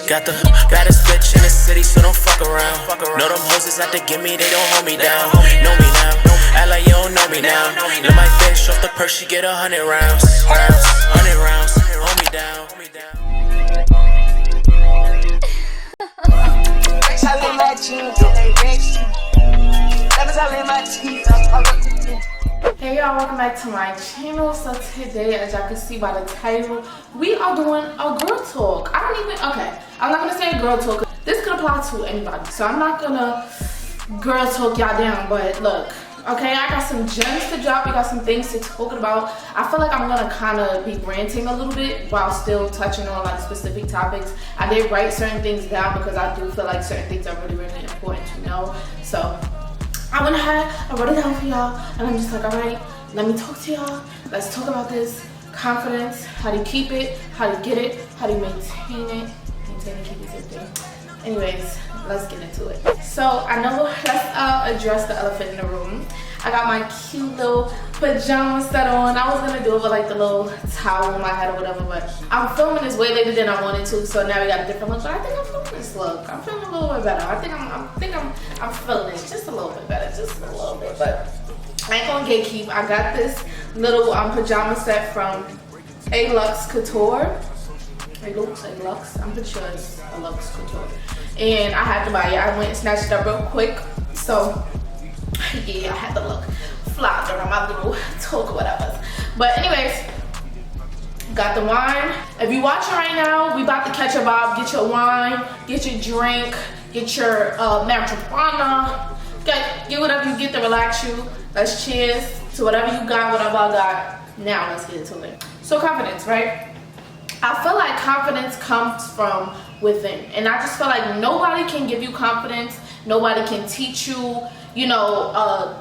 Got the baddest bitch in the city, so don't fuck around. Know them hoes is out to get me, they don't hold me down. Know me now, act like you don't know me now. Let my bitch off the purse, she get 100 rounds. 100 rounds, hold me down. Hey y'all, welcome back to my channel. So today, as y'all can see by the title, we are doing a girl talk. I'm not gonna say girl talk. This could apply to anybody, so I'm not gonna girl talk y'all down, but look, okay, I got some gems to drop. We got some things to talk about. I feel like I'm gonna kind of be ranting a little bit while still touching on like specific topics. I did write certain things down because I do feel like certain things are really, really important to know. So I went ahead, I wrote it down for y'all, and I'm just like, all right, let me talk to y'all. Let's talk about this. Confidence, how do you keep it, how do you get it, how do you maintain it. Maintain and keep it, same thing. Anyways, let's get into it. So I know, let's address the elephant in the room. I got my cute little pajama set on. I was gonna do it with like the little towel on my head or whatever, but I'm filming this way later than I wanted to, so now we got a different look. But I think I'm feeling this look. I'm feeling a little bit better. I think I'm feeling it just a little bit better, just a little bit. But I ain't gonna gatekeep. I got this little pajama set from A Luxe Couture. A Luxe. I'm pretty sure it's a Luxe Couture. And I had to buy it. I went and snatched it up real quick. So yeah, I had to look fly during my little talk or whatever. But anyways, got the wine. If you're watching right now, we about to catch a vibe. Get your wine, get your drink, get your marijuana. Get whatever you get to relax you. Let's cheers to whatever you got, whatever I got. Now let's get into it. So confidence, right? I feel like confidence comes from within, and I just feel like nobody can give you confidence. Nobody can teach you,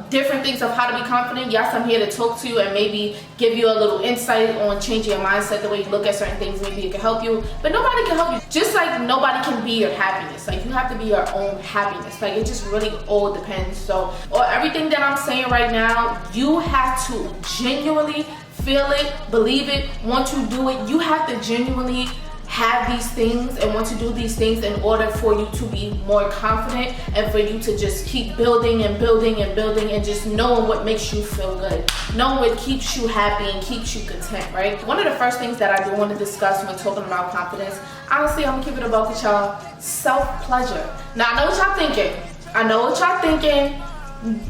different things of how to be confident. Yes, I'm here to talk to you and maybe give you a little insight on changing your mindset, the way you look at certain things. Maybe it can help you, but nobody can help you. Just like nobody can be your happiness. Like you have to be your own happiness. Like it just really all depends. So, or everything that I'm saying right now, you have to genuinely feel it, believe it, want to do it. You have to genuinely have these things and want to do these things in order for you to be more confident and for you to just keep building and building and building and just knowing what makes you feel good, knowing what keeps you happy and keeps you content, right? One of the first things that I do want to discuss when talking about confidence, honestly, I'm gonna keep it a buck with y'all, self-pleasure. Now, I know what y'all thinking.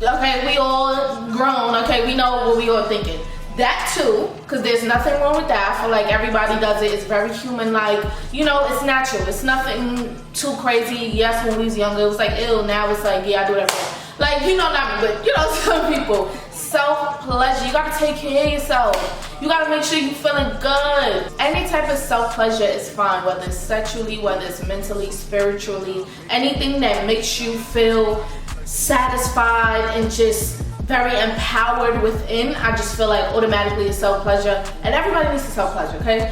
Okay, we all grown, okay, we know what we all thinking. That too, because there's nothing wrong with that. I feel like everybody does it. It's very human-like. It's natural. It's nothing too crazy. Yes, when we was younger, it was like, ew. Now it's like, yeah, I do whatever. Like, not me, but, some people. Self-pleasure. You got to take care of yourself. You got to make sure you're feeling good. Any type of self-pleasure is fine, whether it's sexually, whether it's mentally, spiritually. Anything that makes you feel satisfied and just very empowered within, I just feel like automatically is self-pleasure, and everybody needs to self-pleasure, okay?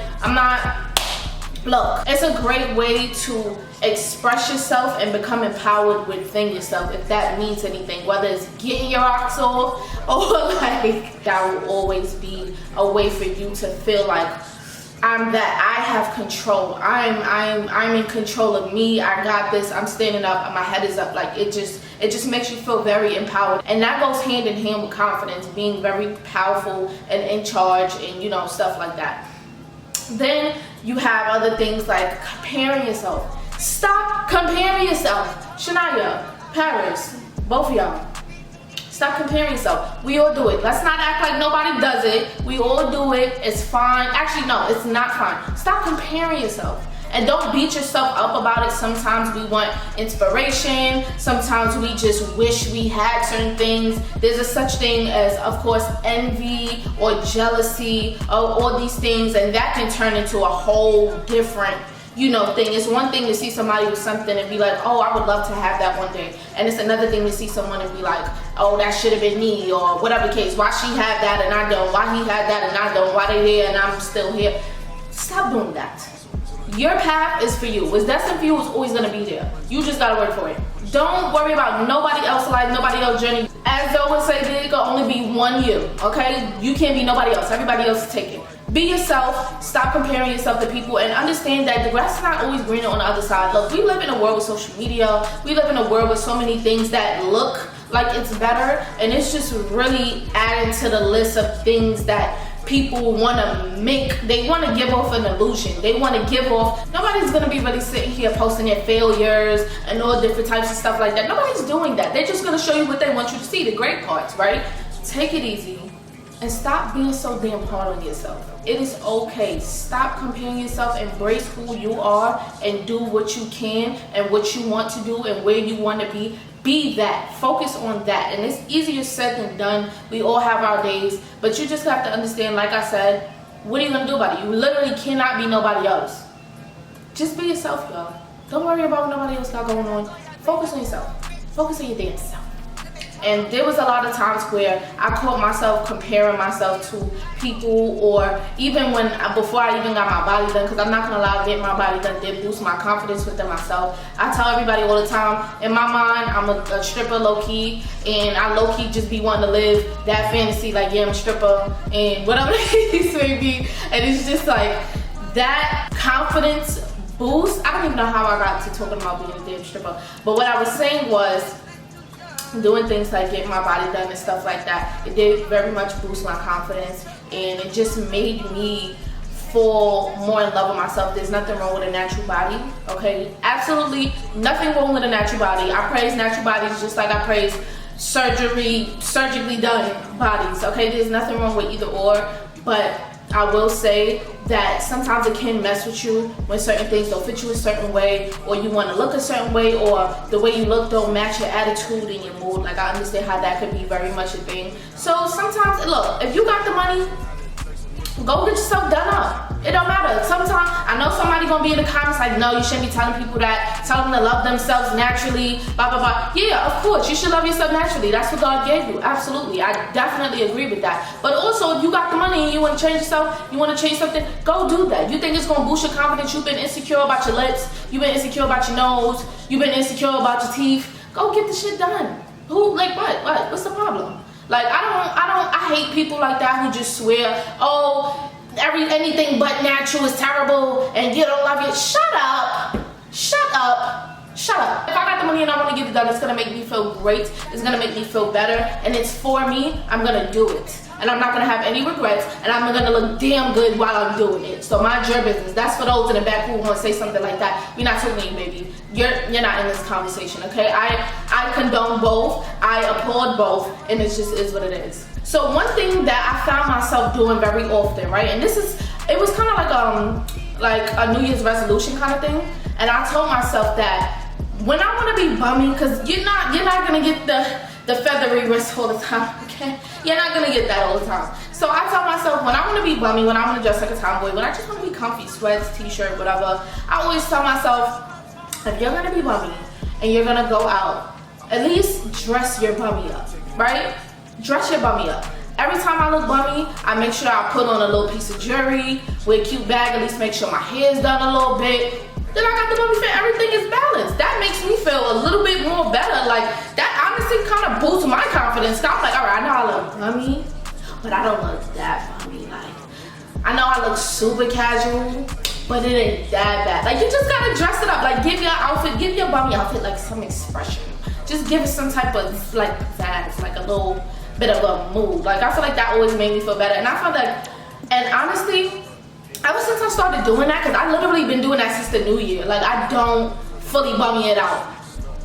Look, it's a great way to express yourself and become empowered within yourself, if that means anything, whether it's getting your rocks off or like that will always be a way for you to feel like I have control. I'm in control of me. I got this. I'm standing up and my head is up. Like it just makes you feel very empowered. And that goes hand in hand with confidence, being very powerful and in charge and stuff like that. Then you have other things like comparing yourself. Stop comparing yourself. Shania, Paris, both of y'all. Stop comparing yourself. We all do it. Let's not act like nobody does it. We all do it. It's fine. Actually, no, it's not fine. Stop comparing yourself. And don't beat yourself up about it. Sometimes we want inspiration. Sometimes we just wish we had certain things. There's a such thing as, of course, envy or jealousy or all these things. And that can turn into a whole different thing. It's one thing to see somebody with something and be like, oh, I would love to have that one day. And it's another thing to see someone and be like, oh, that should have been me, or whatever the case. Why she had that and I don't? Why he had that and I don't? Why they here and I'm still here? Stop doing that. Your path is for you. What's destined for you is always gonna be there. You just gotta work for it. Don't worry about nobody else's life, nobody else's journey. As though would say, there can only be one you, okay? You can't be nobody else. Everybody else is taken. Be yourself, stop comparing yourself to people, and understand that the grass is not always greener on the other side. Look, we live in a world with social media, we live in a world with so many things that look like it's better, and it's just really adding to the list of things that people want to make. They want to give off an illusion. They want to give off, nobody's going to be really sitting here posting their failures and all different types of stuff like that. Nobody's doing that. They're just going to show you what they want you to see, the great parts, right? Take it easy and stop being so damn hard on yourself. It is okay. Stop comparing yourself. Embrace who you are and do what you can and what you want to do and where you want to be. Be that. Focus on that. And it's easier said than done. We all have our days, but you just have to understand, like I said, what are you going to do about it? You literally cannot be nobody else. Just be yourself, y'all. Don't worry about what nobody else got going on. Focus on yourself. Focus on your damn self. And there was a lot of times where I caught myself comparing myself to people, or even before I even got my body done, because I'm not gonna lie, getting my body done did boost my confidence within myself. I tell everybody all the time, in my mind, I'm a stripper low-key, and I low-key just be wanting to live that fantasy, like, yeah, I'm a stripper, and whatever the case may be. And it's just like, that confidence boost, I don't even know how I got to talking about being a damn stripper, but what I was saying was, doing things like getting my body done and stuff like that, it did very much boost my confidence, and it just made me fall more in love with myself. There's nothing wrong with a natural body, okay? Absolutely nothing wrong with a natural body. I praise natural bodies just like I praise surgically done bodies, okay? There's nothing wrong with either or, but I will say that sometimes it can mess with you when certain things don't fit you a certain way, or you want to look a certain way, or the way you look don't match your attitude and your mood. Like, I understand how that could be very much a thing. So sometimes, look, if you got the money, go get yourself done up. It don't matter. Sometimes, I know somebody gonna be in the comments like, no, you shouldn't be telling people that. Tell them to love themselves naturally, blah, blah, blah. Yeah, of course, you should love yourself naturally. That's what God gave you. Absolutely. I definitely agree with that. But also, if you got the money and you wanna change yourself, you wanna change something, go do that. You think it's gonna boost your confidence? You've been insecure about your lips. You've been insecure about your nose. You've been insecure about your teeth. Go get the shit done. Who, like, what? What's the problem? Like, I hate people like that who just swear, oh, anything but natural is terrible and you don't love it. Shut up. Shut up. Shut up. If I got the money and I want to get it done, it's going to make me feel great. It's going to make me feel better. And it's for me. I'm going to do it. And I'm not going to have any regrets. And I'm going to look damn good while I'm doing it. So mind your business. That's for those in the back who want to say something like that. We're not talking to you, baby. You're not in this conversation, okay? I condone both. I applaud both. And it just is what it is. So one thing that I found myself doing very often, right? And it was kind of like a New Year's resolution kind of thing. And I told myself that when I want to be bummy, because you're not gonna get the feathery wrist all the time, okay? You're not gonna get that all the time. So I tell myself, when I want to be bummy, when I want to dress like a tomboy, when I just want to be comfy, sweats, t-shirt, whatever, I always tell myself, if you're gonna be bummy and you're gonna go out, at least dress your bummy up, right? Dress your bummy up. Every time I look bummy, I make sure I put on a little piece of jewelry, wear a cute bag, at least make sure my hair's done a little bit. Then I got the bummy fit, everything is balanced. That makes me feel a little bit more better. Like, that honestly kind of boosts my confidence. I'm like, all right, I know I look bummy, but I don't look that bummy. Like, I know I look super casual, but it ain't that bad. Like, you just gotta dress it up. Like, give your outfit, give your bummy outfit like some expression. Just give it some type of like vibes, like a little bit of a mood. Like, I feel like that always made me feel better. And I felt like, and honestly, ever since I started doing that, because I literally been doing that since the new year. Like, I don't fully bummy it out.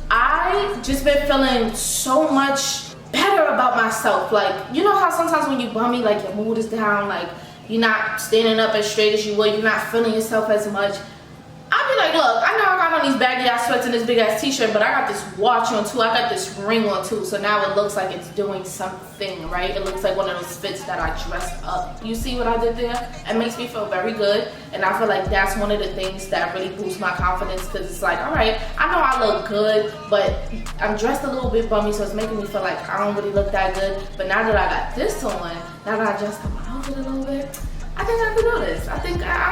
I just been feeling so much better about myself. Like, you know how sometimes when you bummy, like, your mood is down, like, you're not standing up as straight as you would, you're not feeling yourself as much. I'd be like, look, I know I got on these baggy ass sweats and this big ass t-shirt, but I got this watch on too, I got this ring on too, so now it looks like it's doing something, right? It looks like one of those fits that I dressed up. You see what I did there? It makes me feel very good, and I feel like that's one of the things that really boosts my confidence, because it's like, all right, I know I look good, but I'm dressed a little bit bummy, so it's making me feel like I don't really look that good. But now that I got this on, now that I dressed up my outfit a little bit, I think I can do this. I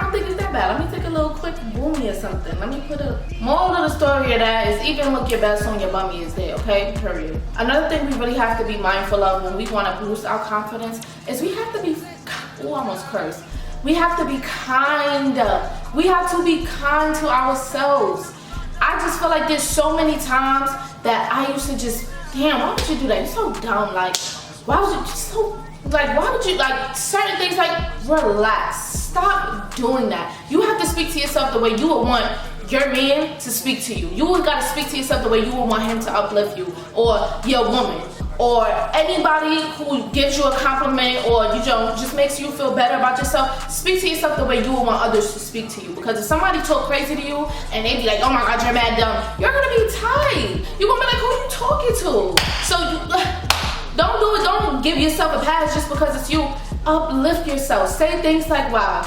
don't think it's that bad. Let me take a little quick boomy or something. Let me put a moral of the story of that is even look your best on your bummy is there, okay? Period. Another thing we really have to be mindful of when we want to boost our confidence is we have to be, oh, I almost cursed. We have to be kind. We have to be kind to ourselves. I just feel like there's so many times that I used to just, damn, why would you do that? You're so dumb. Like, why would you just so, like, why would you, like, certain things, like, relax. Stop doing that. You have to speak to yourself the way you would want your man to speak to you. You gotta speak to yourself the way you would want him to uplift you, or your woman, or anybody who gives you a compliment, or you know, just makes you feel better about yourself. Speak to yourself the way you would want others to speak to you. Because if somebody talk crazy to you and they be like, oh my God, you're mad dumb, you're gonna be tight. You're gonna be like, who you talking to? So don't do it. Don't give yourself a pass just because it's you. Uplift yourself. Say things like, wow,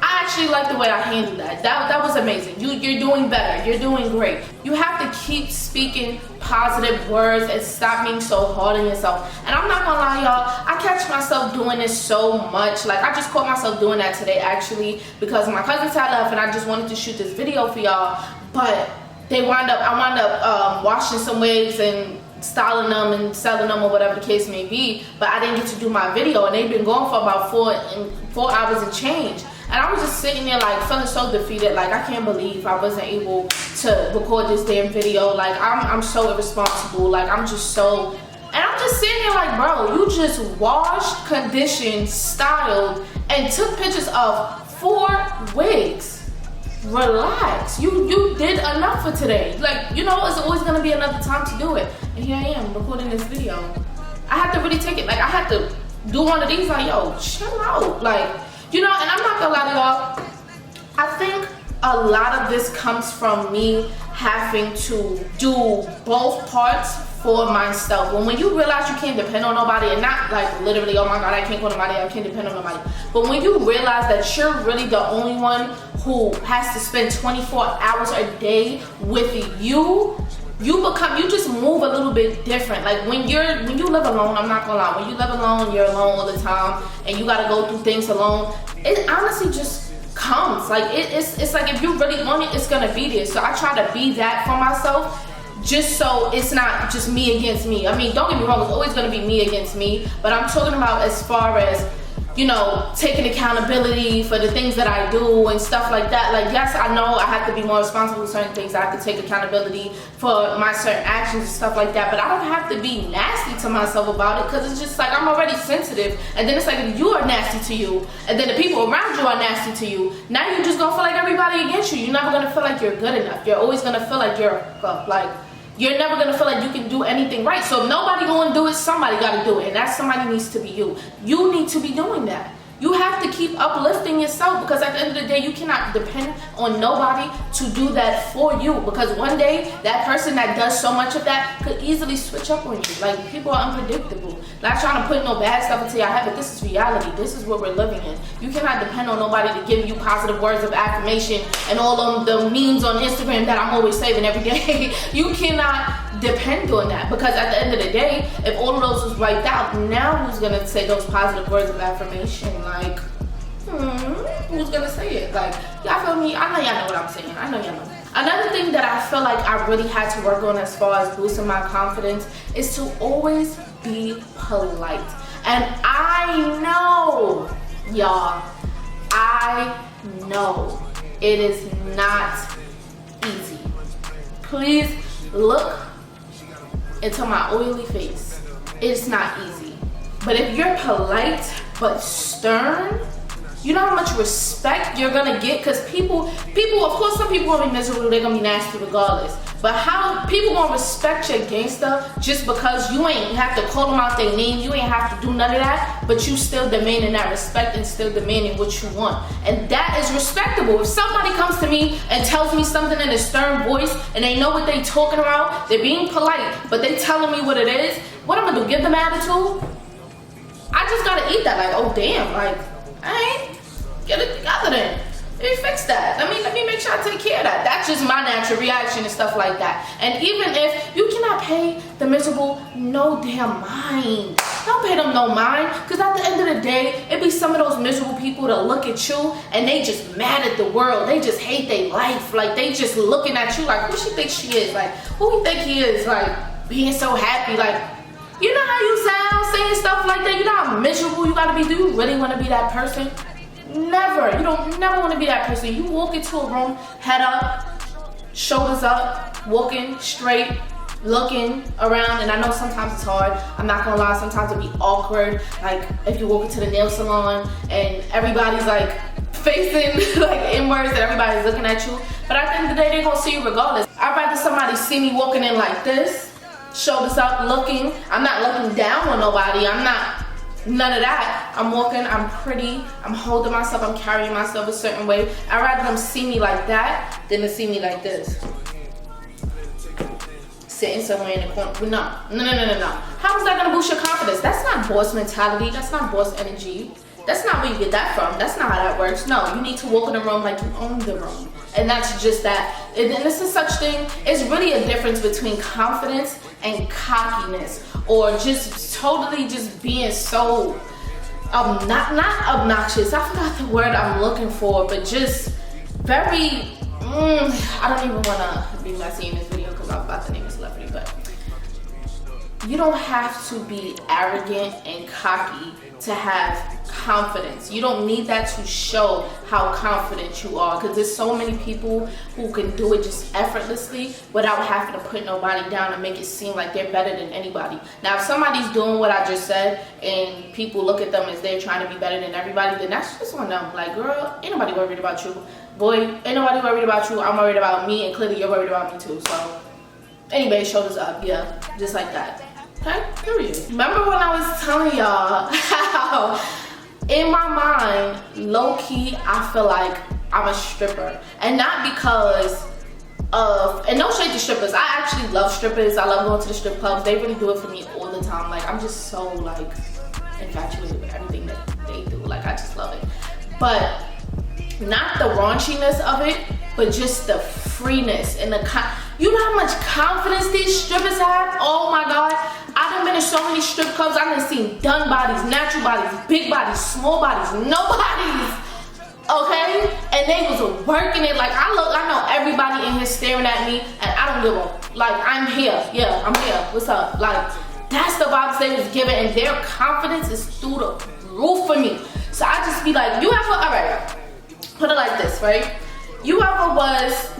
I actually like the way I handled that. That was amazing. You're doing better. You're doing great. You have to keep speaking positive words and stop being so hard on yourself. And I'm not gonna lie, y'all, I catch myself doing this so much. Like, I just caught myself doing that today, actually, because my cousins had left and I just wanted to shoot this video for y'all. But I wound up washing some wigs and styling them and selling them, or whatever the case may be, but I didn't get to do my video, and they've been going for about 4 hours and change. And I was just sitting there like feeling so defeated, like I can't believe I wasn't able to record this damn video. Like I'm so irresponsible, like I'm just so, and I'm just sitting there like, bro, you just washed, conditioned, styled, and took pictures of 4 wigs. Relax. You did enough for today. Like, you know, there's always gonna be another time to do it. And here I am recording this video. I had to really take it, like I had to do one of these, like, yo, chill out. Like, you know, and I'm not gonna lie to y'all, I think a lot of this comes from me having to do both parts for myself. When you realize you can't depend on nobody, and not like literally, oh my God, I can't go to nobody, I can't depend on nobody. But when you realize that you're really the only one who has to spend 24 hours a day with you, you just move a little bit different. Like when you live alone, I'm not gonna lie, when you live alone, you're alone all the time, and you gotta go through things alone, it honestly just comes. Like it's like if you really want it, it's gonna be there. So I try to be that for myself, just so it's not just me against me. I mean, don't get me wrong, it's always gonna be me against me, but I'm talking about as far as, you know, taking accountability for the things that I do and stuff like that. Like, yes, I know I have to be more responsible with certain things. I have to take accountability for my certain actions and stuff like that. But I don't have to be nasty to myself about it, because it's just like I'm already sensitive. And then it's like if you are nasty to you, and then the people around you are nasty to you, now you're just gonna feel like everybody against you. You're never gonna feel like you're good enough. You're always gonna feel like you're never gonna feel like you can do anything right. So if nobody gonna do it, somebody gotta do it, and that somebody needs to be you. You need to be doing that. You have to keep uplifting yourself, because at the end of the day, you cannot depend on nobody to do that for you, because one day that person that does so much of that could easily switch up on you. Like, people are unpredictable. Not trying to put no bad stuff into your head, but this is reality. This is what we're living in. You cannot depend on nobody to give you positive words of affirmation and all of the memes on Instagram that I'm always saving every day. You cannot depend on that, because at the end of the day, if all of those was wiped out, now who's gonna say those positive words of affirmation? Like, who's gonna say it? Like, y'all feel me? I know y'all know what I'm saying. I know y'all know. Another thing that I feel like I really had to work on as far as boosting my confidence is to always be polite. And I know, y'all, I know it is not easy. Please look into my oily face. It's not easy. But if you're polite but stern, you know how much respect you're gonna get? Because people, of course, some people gonna be miserable, they're gonna be nasty regardless. But how people gonna respect your gangster just because you ain't have to call them out their name, you ain't have to do none of that, but you still demanding that respect and still demanding what you want. And that is respectable. If somebody comes to me and tells me something in a stern voice and they know what they talking about, they're being polite, but they telling me what it is, what I'm gonna do, give them attitude? I just gotta eat that, like, oh damn, like, I ain't, get it together then. Let me fix that. Let me make sure I take care of that. That's just my natural reaction and stuff like that. And even if you cannot pay the miserable no damn mind. Don't pay them no mind, because at the end of the day, it be some of those miserable people that look at you and they just mad at the world. They just hate their life. Like, they just looking at you like, who she think she is? Like, who he think he is? Like, being so happy. Like, you know how you sound saying stuff like that? You know how miserable you gotta be? Do you really wanna be that person? Never. You don't never want to be that person. You walk into a room, head up, shoulders up, walking straight, looking around. And I know sometimes it's hard. I'm not gonna lie, sometimes it'll be awkward. Like if you walk into the nail salon and everybody's like facing like inwards and everybody's looking at you. But at the end of the day, they're gonna see you regardless. I'd rather somebody see me walking in like this, shoulders up, looking. I'm not looking down on nobody. I'm not none of that. I'm walking, I'm pretty, I'm holding myself, I'm carrying myself a certain way. I'd rather them see me like that than to see me like this. Sitting somewhere in the corner. No. How is that gonna boost your confidence? That's not boss mentality. That's not boss energy. That's not where you get that from. That's not how that works. No, you need to walk in the room like you own the room. And that's just that. And this is such thing. It's really a difference between confidence and cockiness, or just totally just being so not obnoxious. I forgot the word I'm looking for, but just very. I don't even want to be messy in this video because I'm about to name a celebrity, but you don't have to be arrogant and cocky to have confidence. You don't need that to show how confident you are, because there's so many people who can do it just effortlessly without having to put nobody down and make it seem like they're better than anybody. Now, if somebody's doing what I just said and people look at them as they're trying to be better than everybody, then that's just on them. Like, girl, ain't nobody worried about you. Boy, ain't nobody worried about you. I'm worried about me, and clearly you're worried about me too. So, anyway, shoulders up, yeah, just like that. Okay, period. Remember when I was telling y'all how in my mind, low-key, I feel like I'm a stripper. And not because of, and no shade to strippers. I actually love strippers. I love going to the strip clubs. They really do it for me all the time. Like, I'm just so, like, infatuated with everything that they do. Like, I just love it. But not the raunchiness of it, but just the freeness and the you know how much confidence these strippers have? Oh my God. I done been in so many strip clubs. I done seen done bodies, natural bodies, big bodies, small bodies, no bodies. Okay? And they was working it. Like, I know everybody in here staring at me, and I don't give a, like, I'm here. Yeah, I'm here. What's up? Like, that's the vibes they was giving, and their confidence is through the roof for me. So I just be like, you ever, all right, put it like this, right? You ever was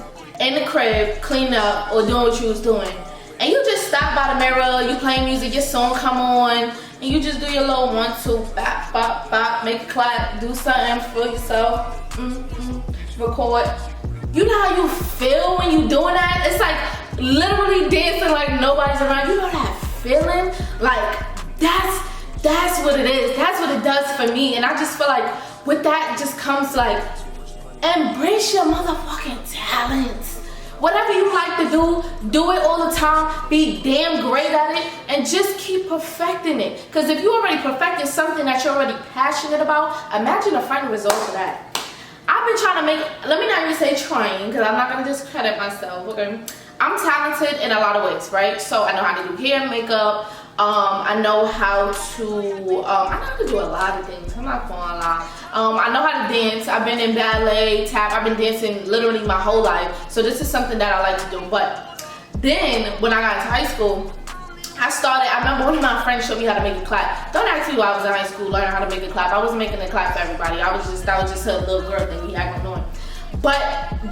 in the crib, cleaning up, or doing what you was doing, and you just stop by the mirror, you playing music, your song come on, and you just do your little 1, 2, bop, bop, bop, make a clap, do something for yourself, record. You know how you feel when you doing that? It's like literally dancing like nobody's around. You know that feeling? Like, that's what it is. That's what it does for me. And I just feel like with that just comes like, embrace your motherfucking talents. Whatever you like to do it all the time. Be damn great at it, and just keep perfecting it. Because if you already perfected something that you're already passionate about, imagine the final result of that. I've been trying to make, let me not even say trying, because I'm not going to discredit myself, okay? I'm talented in a lot of ways, right? So I know how to do hair and makeup. I know how to do a lot of things. I'm not gonna lie. I know how to dance. I've been in ballet, tap. I've been dancing literally my whole life. So this is something that I like to do. But then when I got into high school, I remember one of my friends showed me how to make a clap. Don't ask me why I was in high school learning how to make a clap. I wasn't making a clap for everybody. That was just her little girl thing we had going on. But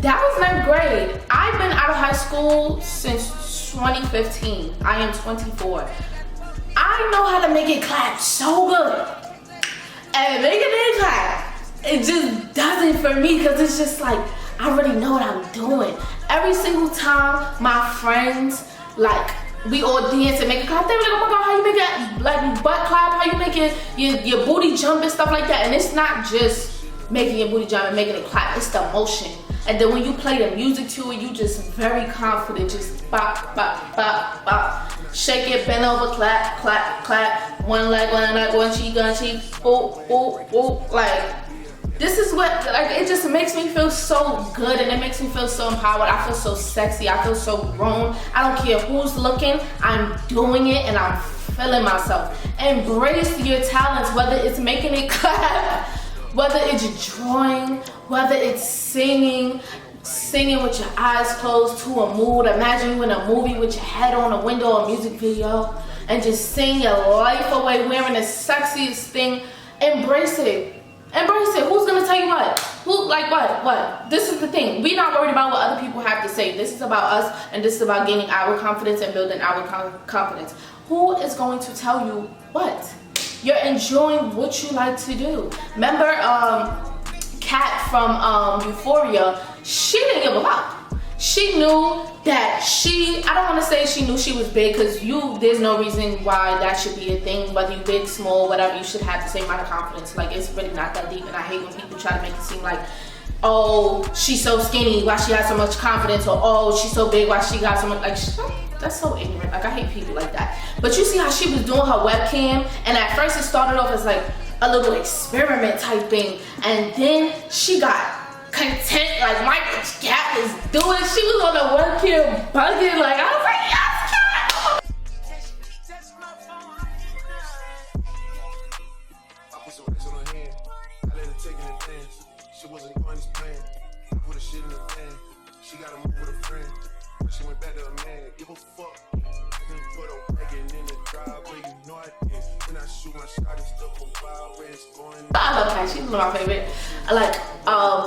that was 9th grade. I've been out of high school since 2015. I am 24. I know how to make it clap so good. And making it clap, it just doesn't for me, because it's just like, I already know what I'm doing. Every single time my friends, like, we all dance and make a clap, they were like, oh my God, how you make it, like, butt clap, how you make it, your booty jump and stuff like that. And it's not just making your booty jump and making it clap, it's the motion. And then when you play the music to it, you just very confident, just bop, bop, bop, bop. Shake it, bend over, clap, clap, clap. One leg, one cheek, oh, oh, oh. Like, this is what, like, it just makes me feel so good, and it makes me feel so empowered. I feel so sexy, I feel so grown. I don't care who's looking, I'm doing it and I'm feeling myself. Embrace your talents, whether it's making it clap, whether it's drawing, whether it's singing with your eyes closed to a mood. Imagine you in a movie with your head on a window or a music video and just sing your life away wearing the sexiest thing. Embrace it. Embrace it. Who's gonna tell you what? Who, like what? What? This is the thing. We're not worried about what other people have to say. This is about us, and this is about gaining our confidence and building our confidence. Who is going to tell you what? You're enjoying what you like to do. Remember, Kat from Euphoria, she didn't give a fuck. She knew that I don't want to say she knew she was big, because there's no reason why that should be a thing. Whether you big, small, whatever, you should have the same amount of confidence. Like, it's really not that deep, and I hate when people try to make it seem like, oh, she's so skinny, why she has so much confidence, or oh, she's so big, why she got so much, like, that's so ignorant. Like, I hate people like that. But you see how she was doing her webcam, and at first it started off as like a little experiment type thing, and then she got content, like Michael Cat was doing. She was on the webcam bugging, like, I was like, yes, Cat! I put some racks on her hand. I let her take in advance. She wasn't going as planned. I put her shit in the van. She got a move with a friend. She went back to her man. Give a fuck. I didn't put a wagon in the driveway. You know I did. When I shoot my shot, it's still for wild where it's going. I love Kat. She's one of my favorite, like,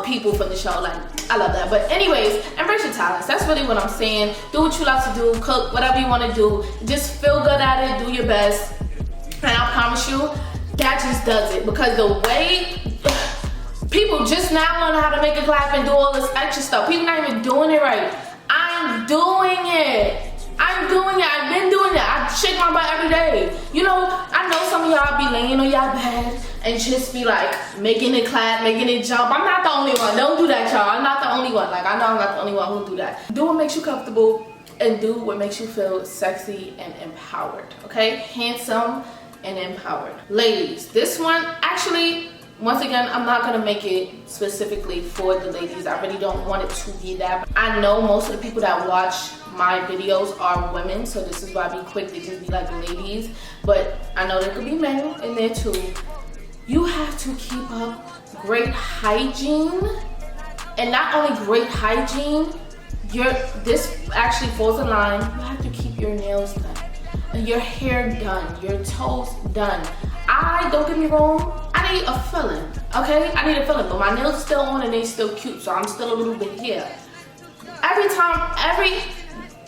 people from the show. Like, I love that. But anyways, embrace your talents. That's really what I'm saying. Do what you love to do. Cook, whatever you want to do. Just feel good at it. Do your best. And I promise you, that just does it. Because the way people just now learn how to make a clap and do all this extra stuff. People not even doing it right. I'm doing it. I'm doing it. I've been doing it. I shake my butt every day. You know, I know some of y'all be laying on y'all bed and just be like making it clap, making it jump. I'm not the only one. Don't do that, y'all. I'm not the only one. Like, I know I'm not the only one who do that. Do what makes you comfortable and do what makes you feel sexy and empowered. Okay? Handsome and empowered. Ladies, this one, actually, once again, I'm not gonna make it specifically for the ladies. I really don't want it to be that. I know most of the people that watch my videos are women, so this is why I be quick to just be like ladies. But I know there could be men in there too. You have to keep up great hygiene, and not only great hygiene. This actually falls in line. You have to keep your nails done, your hair done, your toes done. Don't get me wrong, I need a filling, okay? I need a filling, but my nails are still on and they still cute, so I'm still a little bit here.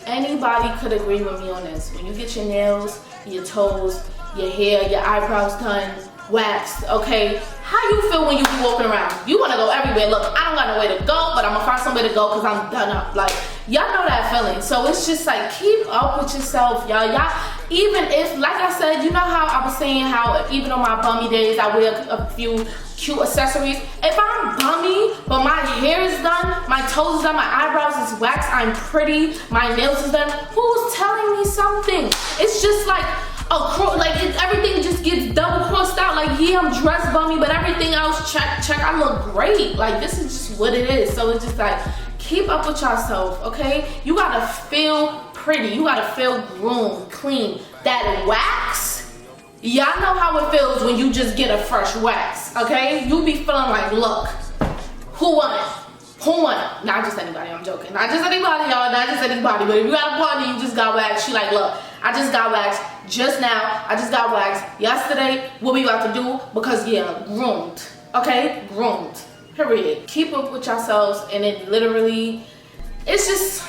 Anybody could agree with me on this. When you get your nails, your toes, your hair, your eyebrows done, waxed, okay? How you feel when you be walking around? You wanna go everywhere. Look, I don't got no way to go, but I'm gonna find somewhere to go because I'm done up. Like, y'all know that feeling. So it's just like, keep up with yourself, y'all. Even if, like I said, you know how I was saying how even on my bummy days, I wear a few cute accessories. If I'm bummy, but my hair is done, my toes is done, my eyebrows is waxed, I'm pretty, my nails is done, who's telling me something? It's just like, everything just gets double crossed out. Like, yeah, I'm dressed bummy, but everything else, check, I look great. Like, this is just what it is. So it's just like, keep up with yourself, okay? You gotta feel pretty. You gotta feel groomed, clean. That wax, y'all know how it feels when you just get a fresh wax, okay? You be feeling like, look, who won it? Who won it? Not just anybody, I'm joking. Not just anybody, y'all, not just anybody. But if you got a party, you just got waxed, she like, look, I just got waxed just now. I just got waxed yesterday. What we about to do? Because, yeah, groomed, okay? Groomed, period. Keep up with yourselves, and it literally, it's just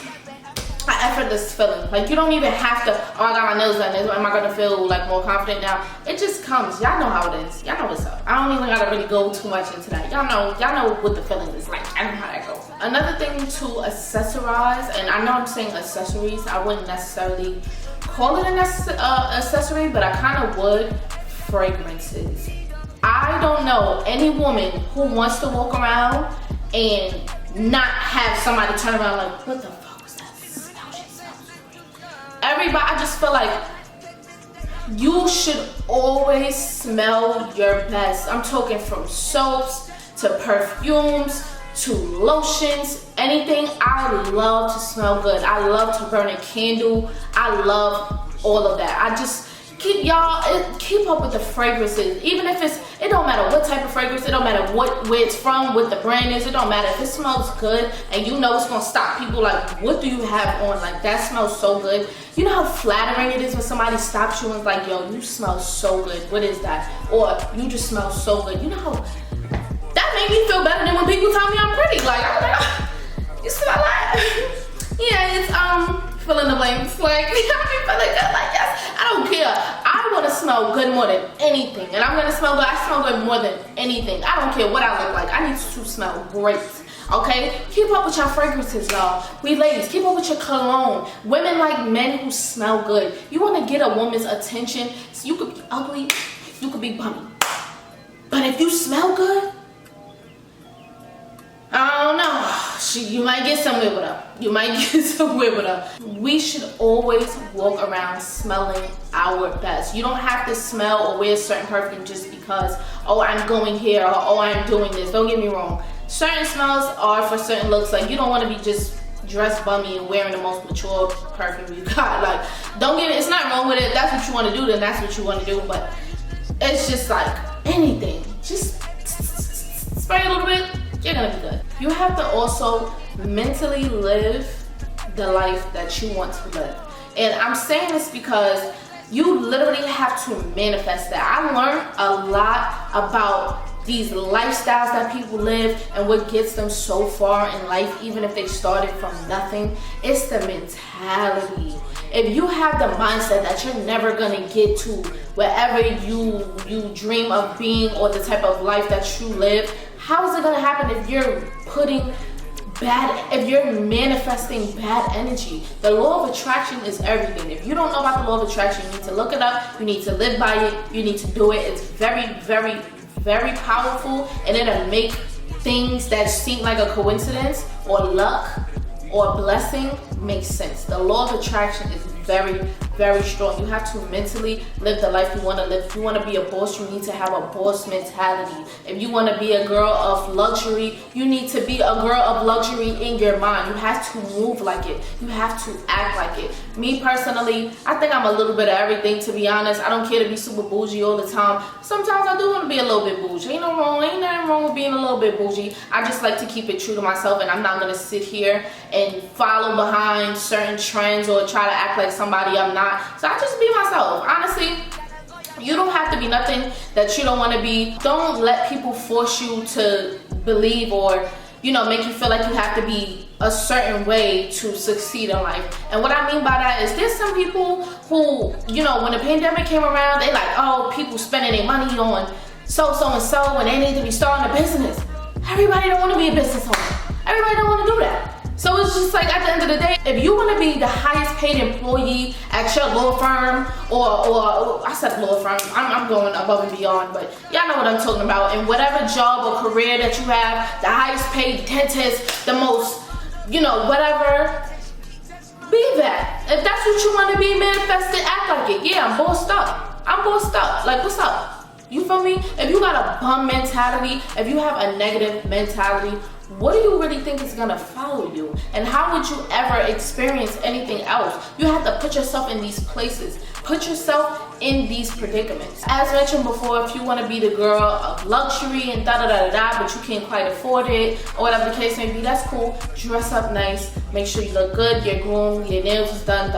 an effortless feeling. Like, you don't even have to, oh, I got my nails done, am I gonna feel like more confident now? It just comes. Y'all know how it is. Y'all know what's up. I don't even gotta really go too much into that. Y'all know what the feeling is like. I know how that goes. Another thing to accessorize, and I know I'm saying accessories, I wouldn't necessarily call it an accessory, but I kind of would. Fragrances. I don't know any woman who wants to walk around and not have somebody turn around like, what the fuck was that smell? She smells great. Everybody, I just feel like you should always smell your best. I'm talking from soaps to perfumes to lotions, anything. I love to smell good. I love to burn a candle. I love all of that. I just keep up with the fragrances. Even if it don't matter what type of fragrance, it don't matter where it's from, what the brand is, it don't matter. If it smells good and you know it's gonna stop people, like, what do you have on? Like, that smells so good. You know how flattering it is when somebody stops you and is like, yo, you smell so good, what is that? Or you just smell so good. You know how That made me feel better than when people tell me I'm pretty. Like, I'm like, oh, you smell like. Yeah, it's fill in the blanks. Like, I be feeling good. Like, yes, I don't care. I want to smell good more than anything, and I'm gonna smell good. I smell good more than anything. I don't care what I look like. I need to smell great. Okay, keep up with your fragrances, y'all. We ladies, keep up with your cologne. Women like men who smell good. You want to get a woman's attention. So you could be ugly, you could be bummy, but if you smell good, I don't know. You might get somewhere with her. You might get somewhere with her. We should always walk around smelling our best. You don't have to smell or wear certain perfume just because, oh, I'm going here, or oh, I'm doing this. Don't get me wrong. Certain smells are for certain looks. Like, you don't want to be just dressed bummy and wearing the most mature perfume you got. Like, don't get it. It's not wrong with it. If that's what you want to do, then that's what you want to do. But it's just like anything. Just spray a little bit. You're gonna be good. You have to also mentally live the life that you want to live. And I'm saying this because you literally have to manifest that. I learned a lot about these lifestyles that people live and what gets them so far in life, even if they started from nothing. It's the mentality. If you have the mindset that you're never gonna get to wherever you dream of being or the type of life that you live, how is it gonna happen if you're if you're manifesting bad energy? The law of attraction is everything. If you don't know about the law of attraction, you need to look it up. You need to live by it. You need to do it. It's very, very, very powerful, and it'll make things that seem like a coincidence or luck or blessing make sense. The law of attraction is very, very strong. You have to mentally live the life you want to live. If you want to be a boss, you need to have a boss mentality. If you want to be a girl of luxury, you need to be a girl of luxury in your mind. You have to move like it. You have to act like it. Me personally, I think I'm a little bit of everything, to be honest. I don't care to be super bougie all the time. Sometimes I do want to be a little bit bougie. Ain't nothing wrong with being a little bit bougie. I just like to keep it true to myself, and I'm not going to sit here and follow behind certain trends or try to act like somebody I'm not. So I just be myself. Honestly, you don't have to be nothing that you don't want to be. Don't let people force you to believe or, make you feel like you have to be a certain way to succeed in life. And what I mean by that is there's some people who, when the pandemic came around, they like, oh, people spending their money on so and so when they need to be starting a business. Everybody don't want to be a business owner. Everybody don't want to do that. So it's just like, at the end of the day, if you want to be the highest paid employee at your law firm, or I said law firm, I'm going above and beyond, but y'all know what I'm talking about. In whatever job or career that you have, the highest paid dentist, the most, whatever, be that. If that's what you want to be, manifest it, act like it. Yeah, I'm bossed up. Like, what's up? You feel me? If you got a bum mentality, if you have a negative mentality, what do you really think is gonna follow you? And how would you ever experience anything else? You have to put yourself in these places. Put yourself in these predicaments. As mentioned before, if you want to be the girl of luxury and but you can't quite afford it, or whatever the case may be, that's cool. Dress up nice. Make sure you look good, you're groomed, your nails is done,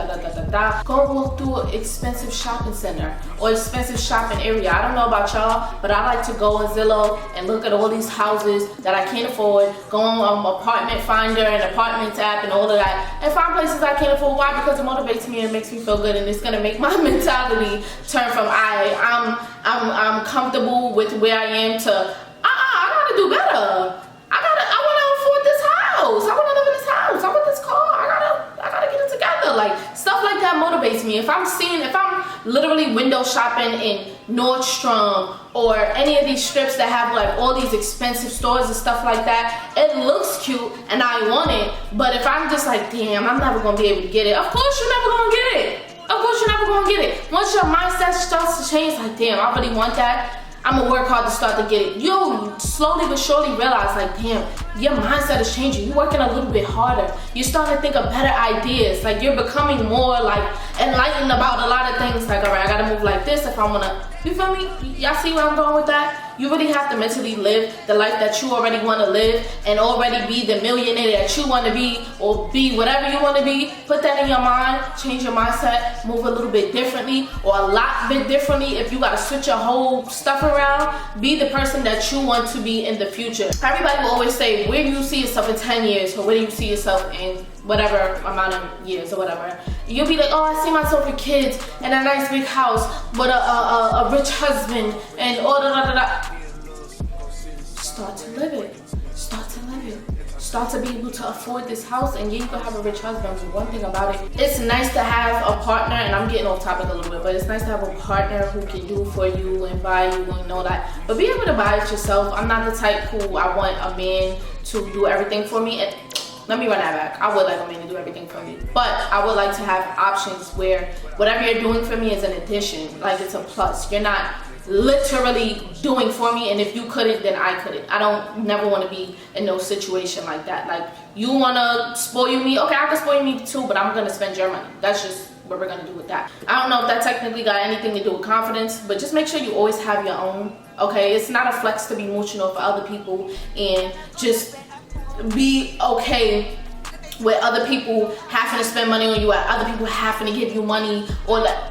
Go walk through an expensive shopping center or expensive shopping area. I don't know about y'all, but I like to go on Zillow and look at all these houses that I can't afford. Go on Apartment Finder and Apartments app and all of that, and find places I can't afford. Why? Because it motivates me and makes me feel good, and it's gonna make my mentality turn from I'm comfortable with where I am to I gotta do better. I wanna afford this house. I wanna live in this house. I want this car. I gotta get it together. Like, stuff like that motivates me. If I'm literally window shopping in Nordstrom or any of these strips that have like all these expensive stores and stuff like that, it looks cute and I want it. But if I'm just like, damn, I'm never gonna be able to get it. Of course you're never gonna get it. Of course you're never gonna get it. Once your mindset starts to change, like, damn, I really want that, I'm gonna work hard to start to get it. You'll slowly but surely realize, like, damn, your mindset is changing. You're working a little bit harder. You're starting to think of better ideas. Like, you're becoming more like enlightened about a lot of things. Like, all right, I gotta move like this if I wanna, you feel me? Y'all see where I'm going with that? you really have to mentally live the life that you already want to live and already be the millionaire that you want to be, or be whatever you want to be. Put that in your mind, change your mindset, move a little bit differently or a lot bit differently. If you got to switch your whole stuff around, be the person that you want to be in the future. Everybody will always say, where do you see yourself in 10 years, or where do you see yourself in whatever amount of years or whatever. You'll be like, oh, I see myself with kids and a nice big house with a rich husband and all da. Start to live it. Start to live it. Start to be able to afford this house, and yeah, you can have a rich husband. But one thing about it, it's nice to have a partner, and I'm getting off topic a little bit, but it's nice to have a partner who can do for you and buy you and all that. But be able to buy it yourself. I'm not the type who I want a man to do everything for me. And let me run that back. I would like a man to do everything for me, but I would like to have options where whatever you're doing for me is an addition, like it's a plus. You're not literally doing for me, and if you couldn't, then I couldn't. I don't never want to be in no situation like that. Like, you want to spoil me, okay, I can spoil me too, but I'm going to spend your money. That's just what we're going to do with that. I don't know if that technically got anything to do with confidence, but just make sure you always have your own, okay? It's not a flex to be mooching off for other people, and just be okay with other people having to spend money on you, or other people having to give you money, or that.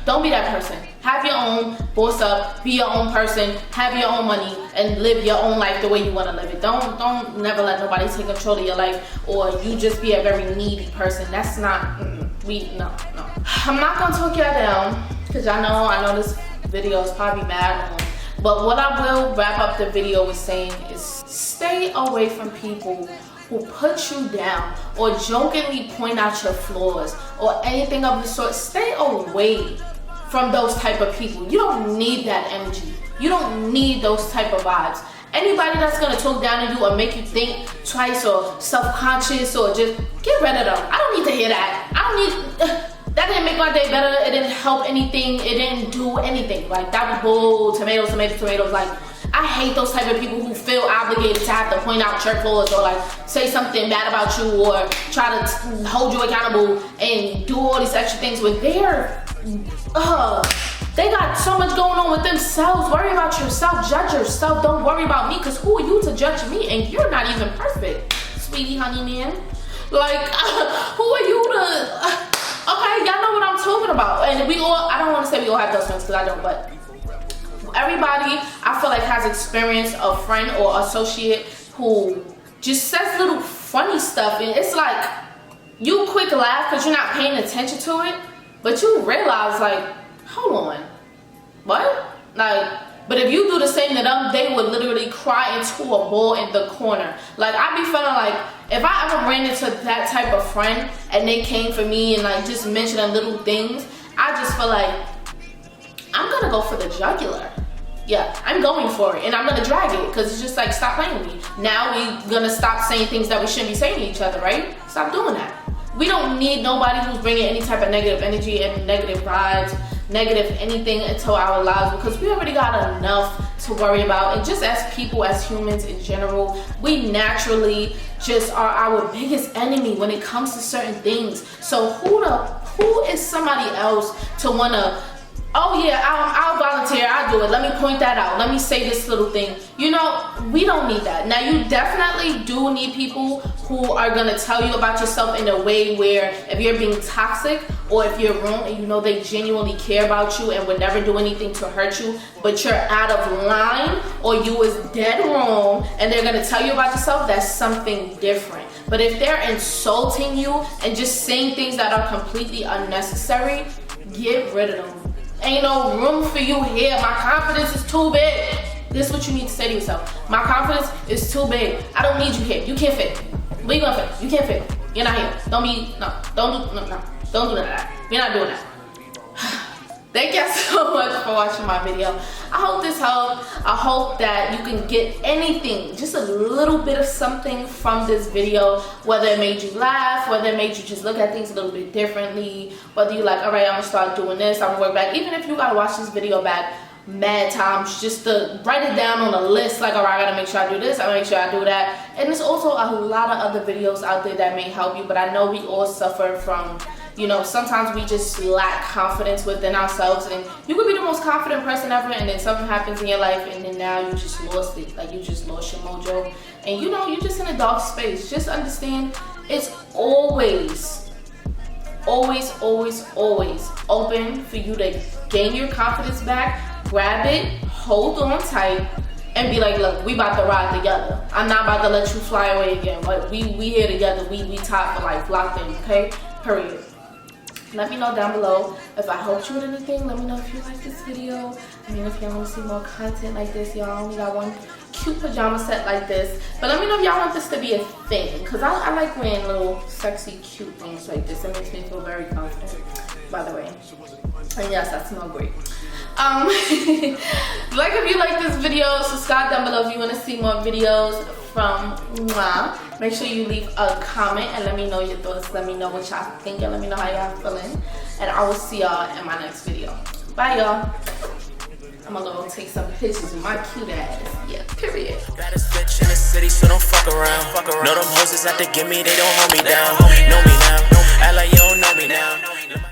Don't be that person. Have your own, boss up, be your own person, have your own money, and live your own life the way you want to live it. Don't never let nobody take control of your life, or you just be a very needy person. That's not, no. I'm not gonna talk y'all down, because I know this video is probably mad on. But what I will wrap up the video with saying is, stay away from people who put you down or jokingly point out your flaws or anything of the sort. Stay away from those type of people. You don't need that energy. You don't need those type of vibes. Anybody that's gonna talk down on you or make you think twice or self-conscious, or just get rid of them. I don't need to hear that. I don't need. That didn't make my day better. It didn't help anything. It didn't do anything. Like, that was bull. Tomatoes. Like, I hate those type of people who feel obligated to have to point out your flaws, or like say something bad about you, or try to hold you accountable and do all these extra things when they got so much going on with themselves. Worry about yourself. Judge yourself. Don't worry about me, because who are you to judge me? And you're not even perfect, sweetie, honey, man. Like, who are you to... Okay, y'all know what I'm talking about. And we all, I don't want to say we all have those things, because I don't, but everybody, I feel like, has experienced a friend or associate who just says little funny stuff, and it's like, you quick laugh because you're not paying attention to it, but you realize, like, hold on, what? Like, but if you do the same to them, they would literally cry into a ball in the corner. Like, I be feeling like, if I ever ran into that type of friend and they came for me and like just mentioning little things, I just feel like I'm gonna go for the jugular. Yeah, I'm going for it, and I'm gonna drag it, because it's just like, stop playing with me. Now we gonna stop saying things that we shouldn't be saying to each other, right? Stop doing that. We don't need nobody who's bringing any type of negative energy and negative vibes, negative anything into our lives, because we already got enough to worry about. And just as people, as humans in general, we naturally just are our biggest enemy when it comes to certain things. So who is somebody else to wanna, oh yeah, I'll volunteer, I'll do it, let me point that out, let me say this little thing. You know, we don't need that. Now, you definitely do need people who are gonna tell you about yourself in a way where, if you're being toxic or if you're wrong and you know they genuinely care about you and would never do anything to hurt you, but you're out of line or you was dead wrong and they're gonna tell you about yourself, that's something different. But if they're insulting you and just saying things that are completely unnecessary, get rid of them. Ain't no room for you here. My confidence is too big. This is what you need to say to yourself. My confidence is too big. I don't need you here. You can't fit. Where you gonna fit? You can't fit. You're not here. Don't do that. We're not doing that. Thank you so much for watching my video. I hope this helped. I hope that you can get anything, just a little bit of something from this video, whether it made you laugh, whether it made you just look at things a little bit differently, whether you're like, all right, I'm gonna start doing this, I'm gonna work back. Even if you gotta watch this video back mad times just to write it down on a list, like, all right, I gotta make sure I do this, I gotta make sure I do that. And there's also a lot of other videos out there that may help you, but I know we all suffer from You know, sometimes we just lack confidence within ourselves, and you could be the most confident person ever, and then something happens in your life, and then now you just lost it. Like, you just lost your mojo, and you know, you're just in a dark space. Just understand, it's always open for you to gain your confidence back, grab it, hold on tight, and be like, look, we about to ride together. I'm not about to let you fly away again. But we here together, we tied for life, locked in, okay? Period. Let me know down below if I helped you with anything. Let me know if you like this video. I mean, if y'all want to see more content like this, y'all only got one cute pajama set like this. But let me know if y'all want this to be a thing, because I like wearing little sexy, cute things like this. It makes me feel very confident, by the way. And yes, I smell great. Like if you like this video, subscribe down below if you want to see more videos from Mwah. Make sure you leave a comment and let me know your thoughts. Let me know what y'all think and let me know how y'all feeling. And I will see y'all in my next video. Bye, y'all. I'm gonna go take some pictures with my cute ass. Yeah, period. Baddest bitch in the city, so don't fuck around. Know them hoes is out to get me, they don't hold me down. Know me now, act like you don't know me now.